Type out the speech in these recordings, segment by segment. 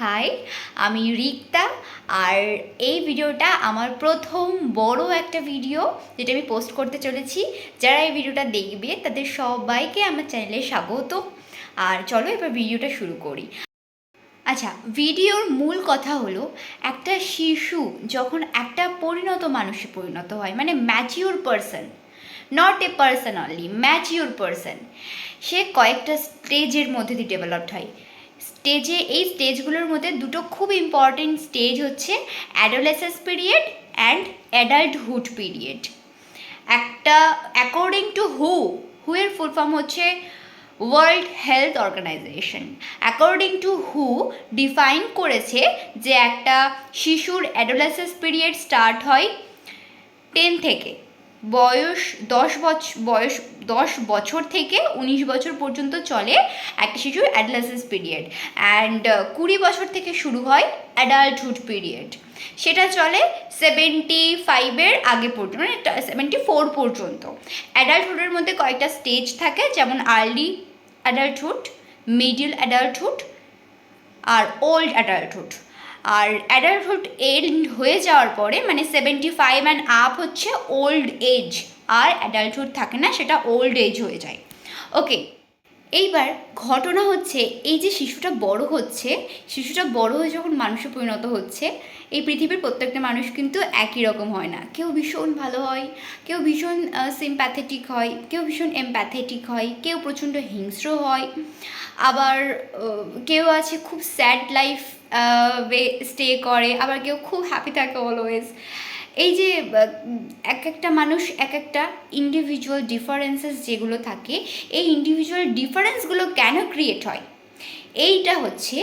High, আমি রিক্তা। আর এই ভিডিওটা আমার প্রথম বড় একটা ভিডিও, যেটা আমি পোস্ট করতে চলেছি। যারা এই ভিডিওটা দেখবে তাদের সবাইকে আমার চ্যানেলে স্বাগত। আর চলো এবার ভিডিওটা শুরু করি। আচ্ছা, ভিডিওর মূল কথা হলো, একটা শিশু যখন একটা পরিণত মানুষে পরিণত হয়, মানে mature person, not a person only, mature person, সে কয়েকটা স্টেজের মধ্যে দিয়ে ডেভেলপড হয়। এই স্টেজগুলোর মধ্যে দুটো খুব ইম্পর্টেন্ট স্টেজ হচ্ছে adolescence period and adulthood period. একটা অ্যাকর্ডিং টু এর ফুল ফর্ম হচ্ছে world health organisation. According to define করেছে যে একটা শিশুর অ্যাডোলেসেন্স পিরিয়ড স্টার্ট হয় 10 থেকে, বয়স 10 বছর থেকে 19 বছর পর্যন্ত চলে একটা শিশুর অ্যাডোলেসেন্স পিরিয়ড। অ্যান্ড 20 বছর থেকে শুরু হয় অ্যাডাল্টহুড পিরিয়ড। সেটা চলে 75-এর আগে পর্যন্ত, মানে 74 পর্যন্ত। অ্যাডাল্টহুডের মধ্যে কয়েকটা স্টেজ থাকে, যেমন আর্লি অ্যাডাল্টহুড, মিডল অ্যাডাল্টহুড আর ওল্ড অ্যাডাল্টহুড। আর অ্যাডাল্টহুড এন্ড হয়ে যাওয়ার পরে, মানে 75 অ্যান্ড আপ হচ্ছে ওল্ড এজ, আর অ্যাডাল্টহুড থাকে না, সেটা ওল্ড এজ হয়ে যায়। ওকে, এইবার ঘটনা হচ্ছে, এই যে শিশুটা বড় হয়ে যখন মানুষে পরিণত হচ্ছে, এই পৃথিবীর প্রত্যেকটা মানুষ কিন্তু একই রকম হয় না। কেউ ভীষণ ভালো হয়, কেউ ভীষণ সিম্প্যাথেটিক হয়, কেউ ভীষণ এমপ্যাথেটিক হয়, কেউ প্রচণ্ড হিংস্র হয়, আবার কেউ আছে খুব স্যাড লাইফ স্টে করে, আবার কেউ খুব হ্যাপি থাকে অলওয়েজ। এই যে এক একটা মানুষ, এক একটা ইন্ডিভিজুয়াল ডিফারেন্সেস যেগুলো থাকে, এই ইন্ডিভিজুয়াল ডিফারেন্সগুলো কেন ক্রিয়েট হয়, এইটা হচ্ছে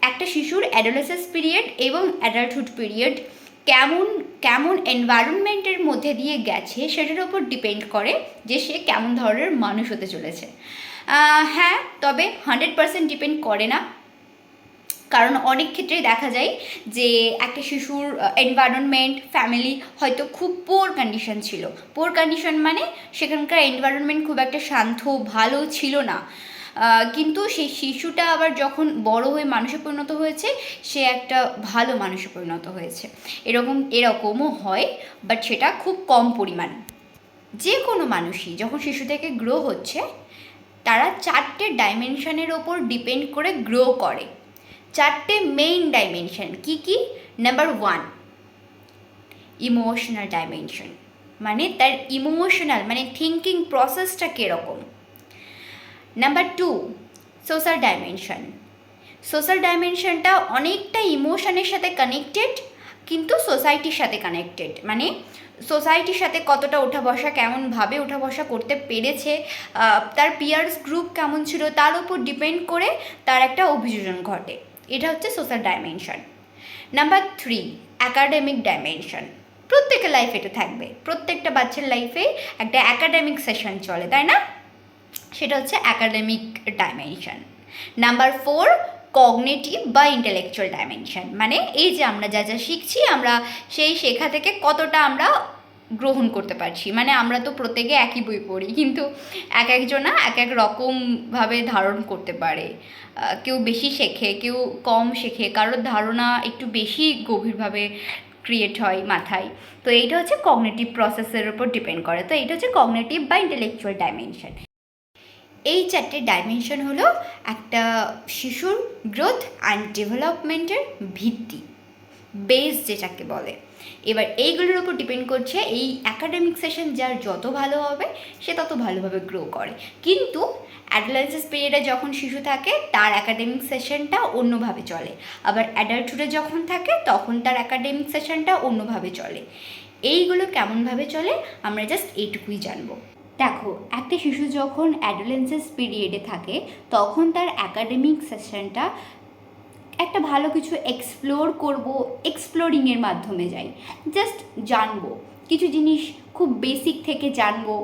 একটা শিশুর অ্যাডোলেসেন্স পিরিয়ড এবং অ্যাডাল্টহুড পিরিয়ড কেমন কেমন এনভায়রনমেন্টের মধ্যে দিয়ে গেছে সেটার ওপর ডিপেন্ড করে যে সে কেমন ধরনের মানুষ হতে চলেছে। হ্যাঁ, তবে 100% ডিপেন্ড করে না, কারণ অনেক ক্ষেত্রেই দেখা যায় যে একটা শিশুর এনভায়রনমেন্ট, ফ্যামিলি হয়তো খুব পোর কন্ডিশন ছিল। পোর কন্ডিশন মানে সেখানকার এনভায়রনমেন্ট খুব একটা শান্ত ভালো ছিল না, কিন্তু সেই শিশুটা আবার যখন বড় হয়ে মানুষে পরিণত হয়েছে, সে একটা ভালো মানুষে পরিণত হয়েছে। এরকমও হয়, বাট সেটা খুব কম পরিমাণ। যে কোনো মানুষই যখন শিশু থেকে গ্রো হচ্ছে, তারা 4টে ডাইমেনশনের ওপর ডিপেন্ড করে গ্রো করে। 4টে মেইন ডাইমেনশন কি কি? নাম্বার 1, ইমোশনাল ডাইমেনশন, মানে তার ইমোশনাল মানে থিঙ্কিং প্রসেসটা কীরকম। Number 2, social dimension. সোশ্যাল ডাইমেনশনটা অনেকটা ইমোশনের সাথে কানেক্টেড, কিন্তু সোসাইটির সাথে কানেক্টেড, মানে সোসাইটির সাথে কতটা ওঠা বসা, কেমনভাবে ওঠা বসা করতে পেরেছে, তার পিয়ার্স গ্রুপ কেমন ছিল, তার উপর ডিপেন্ড করে তার একটা অভিযোজন ঘটে। এটা হচ্ছে social dimension. Number 3, academic dimension. প্রত্যেকের লাইফে এটা থাকবে, প্রত্যেকটা বাচ্চার লাইফে একটা অ্যাকাডেমিক সেশন চলে, তাই না? সেটা হচ্ছে অ্যাকাডেমিক ডাইমেনশন। নাম্বার 4, কগনিটিভ বা ইন্টেলেকচুয়াল ডাইমেনশন, মানে এই যে আমরা যা যা শিখছি, আমরা সেই শেখা থেকে কতটা আমরা গ্রহণ করতে পারছি। মানে আমরা তো প্রত্যেকে একই বই পড়ি, কিন্তু এক একজনা এক এক রকমভাবে ধারণ করতে পারে। কেউ বেশি শেখে, কেউ কম শেখে, কারোর ধারণা একটু বেশি গভীরভাবে ক্রিয়েট হয় মাথায়। তো এইটা হচ্ছে কগনিটিভ প্রসেসের উপর ডিপেন্ড করে। তো এইটা হচ্ছে কগনিটিভ বা ইন্টেলেকচুয়াল ডাইমেনশন। এই 4টে ডাইমেনশন হলো একটা শিশুর গ্রোথ অ্যান্ড ডেভেলপমেন্টের ভিত্তি, বেস যেটাকে বলে। এবার এইগুলোর উপর ডিপেন্ড করছে, এই অ্যাকাডেমিক সেশন যার যত ভালো হবে সে তত ভালোভাবে গ্রো করে। কিন্তু অ্যাডোলেসেন্স পিরিয়ডে যখন শিশু থাকে, তার অ্যাকাডেমিক সেশনটা অন্যভাবে চলে, আবার অ্যাডাল্টহুডে যখন থাকে তখন তার অ্যাকাডেমিক সেশনটা অন্যভাবে চলে। এইগুলো কেমনভাবে চলে আমরা জাস্ট এইটুকুই জানবো। দেখো, একটা শিশু যখন অ্যাডোলেসেন্স পিরিয়ডে থাকে, তখন তার অ্যাকাডেমিক সেশনটা একটা ভালো কিছু এক্সপ্লোরিংয়ের মাধ্যমে যাই, জাস্ট জানবো কিছু জিনিস, খুব বেসিক থেকে জানবো,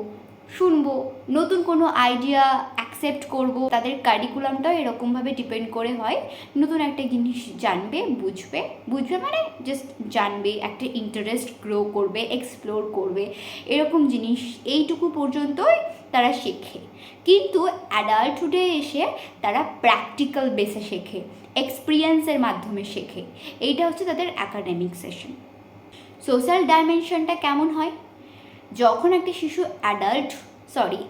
শুনবো, নতুন কোনো আইডিয়া অ্যাকসেপ্ট করব। তাদের কারিকুলামটাও এরকমভাবে ডিপেন্ড করে হয়, নতুন একটা জিনিস জানবে, বুঝবে মানে জাস্ট জানবে, একটা ইন্টারেস্ট গ্রো করবে, এক্সপ্লোর করবে, এরকম জিনিস এইটুকু পর্যন্তই তারা শেখে। কিন্তু অ্যাডাল্টহুডে এসে তারা প্র্যাকটিক্যাল বেসে শেখে, এক্সপিরিয়েন্সের মাধ্যমে শেখে। এইটা হচ্ছে তাদের অ্যাকাডেমিক সেশন। সোশ্যাল ডাইমেনশনটা কেমন হয়? যখন একটা শিশু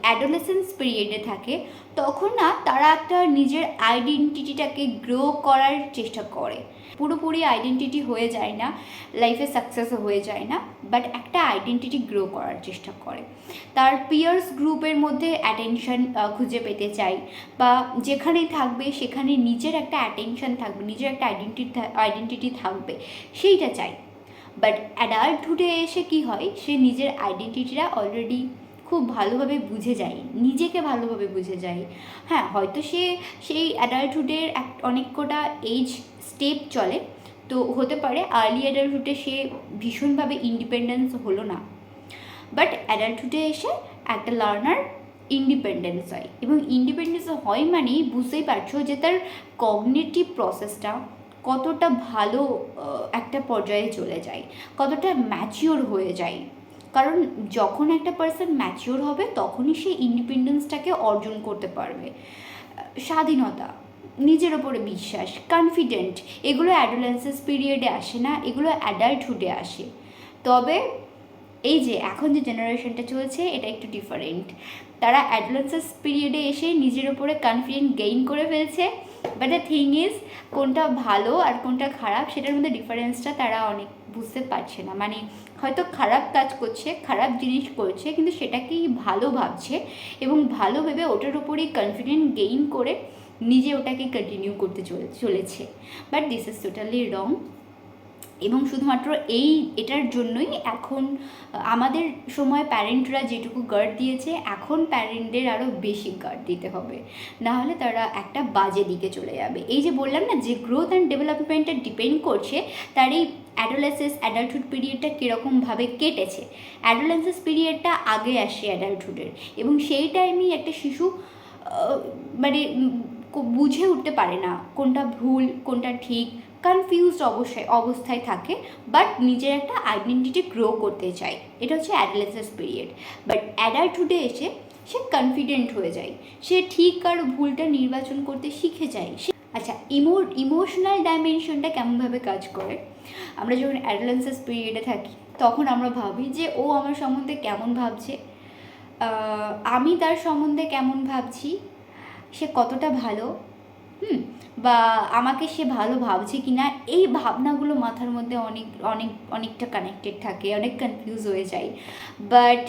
অ্যাডোলেসেন্স পিরিয়ডে থাকে, তখন না তারা একটা নিজের আইডেন্টিটিটাকে গ্রো করার চেষ্টা করে। পুরোপুরি আইডেন্টিটি হয়ে যায় না, লাইফে সাকসেসও হয়ে যায় না, বাট একটা আইডেন্টিটি গ্রো করার চেষ্টা করে। তার পিয়ার্স গ্রুপের মধ্যে অ্যাটেনশন খুঁজে পেতে চাই, বা যেখানেই থাকবে সেখানে নিজের একটা অ্যাটেনশন থাকবে, নিজের একটা আইডেন্টিটি থাকবে, সেইটা চাই। বাট অ্যাডাল্টহুডে এসে কি হয়, সে নিজের আইডেন্টিটিটা অলরেডি খুব ভালোভাবে বুঝে যায়, নিজেকে ভালোভাবে বুঝে যায়। হ্যাঁ, হয়তো সে সেই অ্যাডাল্টহুডের অনেক কটা এজ স্টেপ চলে, তো হতে পারে আর্লি অ্যাডাল্টহুডে সে ভীষণভাবে ইন্ডিপেন্ডেন্স হলো না, বাট অ্যাডাল্টহুডে এসে একটা লার্নার ইন্ডিপেন্ডেন্স হয়। এবং ইন্ডিপেন্ডেন্স হয় মানেই বুঝতেই পারছো যে তার কগনিটিভ প্রসেসটা কতটা ভালো একটা পর্যায়ে চলে যায়, কতটা ম্যাচিওর হয়ে যায়। কারণ যখন একটা পার্সন ম্যাচিওর হবে তখনই সে ইন্ডিপেন্ডেন্সটাকে অর্জন করতে পারবে। স্বাধীনতা, নিজের ওপরে বিশ্বাস, কনফিডেন্ট, এগুলো অ্যাডোলেন্সেন্স পিরিয়ডে আসে না, এগুলো অ্যাডাল্টহুডে আসে। তবে এই যে এখন যে জেনারেশনটা চলছে এটা একটু ডিফারেন্ট। তারা অ্যাডোলেন্সেন্স পিরিয়ডে এসে নিজের ওপরে কনফিডেন্ট গেইন করে ফেলছে, বাট দ্য থিং ইজ কোনটা ভালো আর কোনটা খারাপ সেটার মধ্যে ডিফারেন্সটা তারা অনেক বুঝতে পারছে না। মানে হয়তো খারাপ কাজ করছে, খারাপ জিনিস করছে, কিন্তু সেটাকেই ভালো ভাবছে এবং ভালো ভেবে ওটার উপরেই কনফিডেন্ট গেইন করে নিজে ওটাকে কন্টিনিউ করতে চলেছে। বাট দিস ইজ টোটালি রং। এবং শুধুমাত্র এটার জন্যই এখন আমাদের সময় প্যারেন্টরা যেটুকু গার্ড দিয়েছে, এখন প্যারেন্টদের আরও বেশি গার্ড দিতে হবে, নাহলে তারা একটা বাজে দিকে চলে যাবে। এই যে বললাম না যে গ্রোথ অ্যান্ড ডেভেলপমেন্টটা ডিপেন্ড করছে তার এই অ্যাডোলেসেন্স পিরিয়ডটা কীরকমভাবে কেটেছে। অ্যাডোলেসেন্স পিরিয়ডটা আগে আসে অ্যাডাল্টহুডের, এবং সেই টাইমেই একটা শিশু মানে বুঝে উঠতে পারে না কোনটা ভুল কোনটা ঠিক, কনফিউজড অবস্থায় থাকে, বাট নিজের একটা আইডেন্টিটি গ্রো করতে চায়। এটা হচ্ছে অ্যাডোলেসেন্স পিরিয়ড। বাট অ্যাডাল্টহুডে এসে সে কনফিডেন্ট হয়ে যায়, সে ঠিক আর ভুলটা নির্বাচন করতে শিখে যায়। আচ্ছা, ইমোশনাল ডাইমেনশনটা কেমনভাবে কাজ করে? আমরা যখন অ্যাডোলেসেন্স পিরিয়ডে থাকি তখন আমরা ভাবি যে ও আমার সম্বন্ধে কেমন ভাবছে, আমি তার সম্বন্ধে কেমন ভাবছি, সে কতটা ভালো, বা আমাকে সে ভালো ভাবছে কি না, এই ভাবনাগুলো মাথার মধ্যে অনেকটা কানেক্টেড থাকে, অনেক কনফিউজ হয়ে যায়। বাট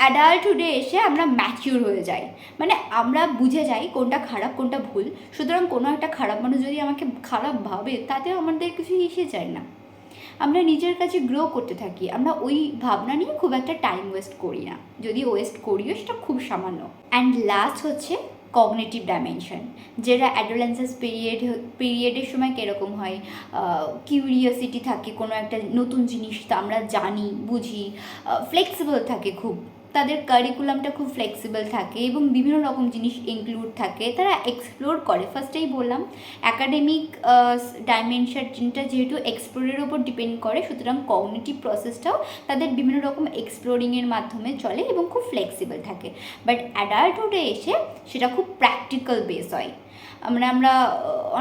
অ্যাডাল্টহুডে এসে আমরা ম্যাচিওর হয়ে যাই, মানে আমরা বুঝে যাই কোনটা খারাপ কোনটা ভুল। সুতরাং কোনো একটা খারাপ মানুষ যদি আমাকে খারাপ ভাবে তাতেও আমাদের কিছু এসে যায় না, আমরা নিজের কাছে গ্রো করতে থাকি। আমরা ওই ভাবনা নিয়ে খুব একটা টাইম ওয়েস্ট করি না, যদি ওয়েস্ট করিও সেটা খুব সামান্য। অ্যান্ড লাস্ট হচ্ছে কগনিটিভ ডাইমেনশন, যেটা অ্যাডোলেসেন্স পিরিয়ডের সময় কীরকম হয়, কিউরিওসিটি থাকে, কোনো একটা নতুন জিনিস তো আমরা জানি বুঝি, ফ্লেক্সিবল থাকে খুব, তাদের কারিকুলামটা খুব ফ্লেক্সিবল থাকে এবং বিভিন্ন রকম জিনিস ইনক্লুড থাকে, তারা এক্সপ্লোর করে। ফার্স্টেই বললাম অ্যাকাডেমিক ডাইমেনশনটা যেহেতু এক্সপ্লোরের ওপর ডিপেন্ড করে, সুতরাং কগনিটিভ প্রসেসটাও তাদের বিভিন্ন রকম এক্সপ্লোরিংয়ের মাধ্যমে চলে এবং খুব ফ্লেক্সিবল থাকে। বাট অ্যাডাল্টহুডে এসে সেটা খুব প্র্যাকটিক্যাল বেস হয়, আমরা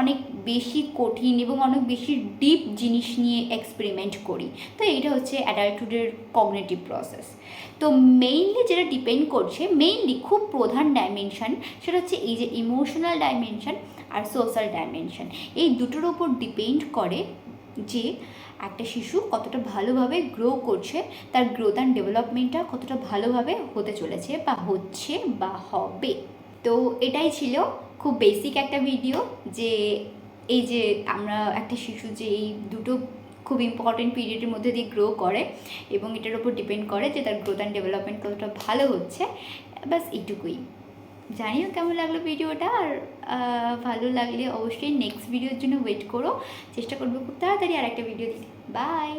অনেক বেশি কঠিন এবং অনেক বেশি ডিপ জিনিস নিয়ে এক্সপেরিমেন্ট করি। তো এইটা হচ্ছে অ্যাডাল্টহুডের কগনিটিভ প্রসেস। তো মেইনলি যেটা ডিপেন্ড করছে, মেইনলি খুব প্রধান ডাইমেনশন সেটা হচ্ছে এই যে ইমোশনাল ডাইমেনশন আর সোশ্যাল ডাইমেনশন। এই দুটোর ওপর ডিপেন্ড করে যে একটা শিশু কতটা ভালোভাবে গ্রো করছে, তার গ্রোথ অ্যান্ড ডেভেলপমেন্টটা কতটা ভালোভাবে হতে চলেছে বা হচ্ছে বা হবে। তো এটাই ছিল খুব বেসিক একটা ভিডিও, যে এই যে আমরা একটা শিশু যে এই দুটো খুব ইম্পর্টেন্ট পিরিয়ডের মধ্যে দিয়ে গ্রো করে এবং এটার উপর ডিপেন্ড করে যে তার গ্রোথ অ্যান্ড ডেভেলপমেন্ট কতটা ভালো হচ্ছে। বাস এইটুকুই। জানিও কেমন লাগলো ভিডিওটা, আর ভালো লাগলে অবশ্যই নেক্সট ভিডিওর জন্য ওয়েট করো, চেষ্টা করবো খুব তাড়াতাড়ি আর একটা ভিডিও দিতে। বাই।